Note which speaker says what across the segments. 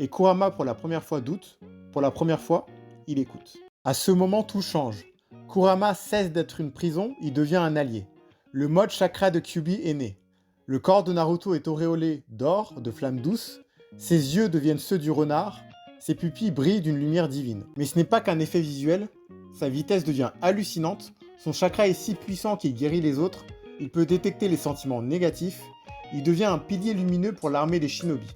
Speaker 1: Et Kurama, pour la première fois, doute. Pour la première fois, il écoute. À ce moment, tout change. Kurama cesse d'être une prison, il devient un allié. Le mode chakra de Kyuubi est né. Le corps de Naruto est auréolé d'or, de flammes douces. Ses yeux deviennent ceux du renard. Ses pupilles brillent d'une lumière divine. Mais ce n'est pas qu'un effet visuel. Sa vitesse devient hallucinante. Son chakra est si puissant qu'il guérit les autres. Il peut détecter les sentiments négatifs. Il devient un pilier lumineux pour l'armée des shinobi.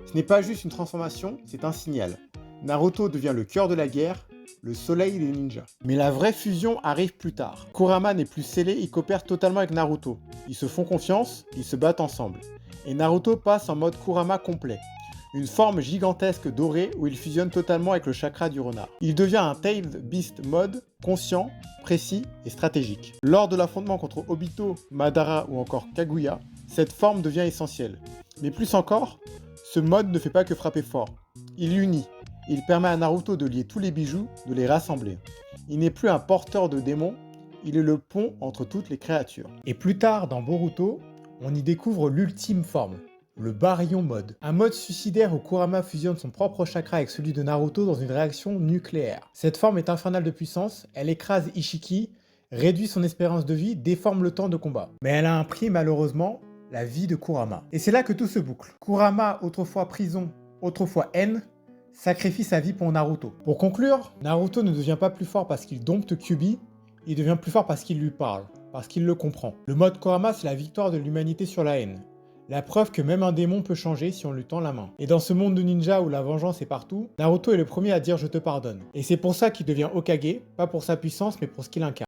Speaker 1: Ce n'est pas juste une transformation, c'est un signal. Naruto devient le cœur de la guerre, le soleil des ninjas. Mais la vraie fusion arrive plus tard. Kurama n'est plus scellé, il coopère totalement avec Naruto. Ils se font confiance, ils se battent ensemble. Et Naruto passe en mode Kurama complet. Une forme gigantesque dorée où il fusionne totalement avec le chakra du renard. Il devient un Tailed Beast mode, conscient, précis et stratégique. Lors de l'affrontement contre Obito, Madara ou encore Kaguya, cette forme devient essentielle. Mais plus encore, ce mode ne fait pas que frapper fort. Il unit. Il permet à Naruto de lier tous les bijoux, de les rassembler. Il n'est plus un porteur de démons, il est le pont entre toutes les créatures. Et plus tard, dans Boruto, on y découvre l'ultime forme, le Baryon mode. Un mode suicidaire où Kurama fusionne son propre chakra avec celui de Naruto dans une réaction nucléaire. Cette forme est infernale de puissance, elle écrase Ishiki, réduit son espérance de vie, déforme le temps de combat. Mais elle a un prix malheureusement, la vie de Kurama. Et c'est là que tout se boucle. Kurama, autrefois prison, autrefois haine, sacrifie sa vie pour Naruto. Pour conclure, Naruto ne devient pas plus fort parce qu'il dompte Kyuubi, il devient plus fort parce qu'il lui parle, parce qu'il le comprend. Le mode Kurama, c'est la victoire de l'humanité sur la haine. La preuve que même un démon peut changer si on lui tend la main. Et dans ce monde de ninja où la vengeance est partout, Naruto est le premier à dire je te pardonne. Et c'est pour ça qu'il devient Hokage, pas pour sa puissance mais pour ce qu'il incarne.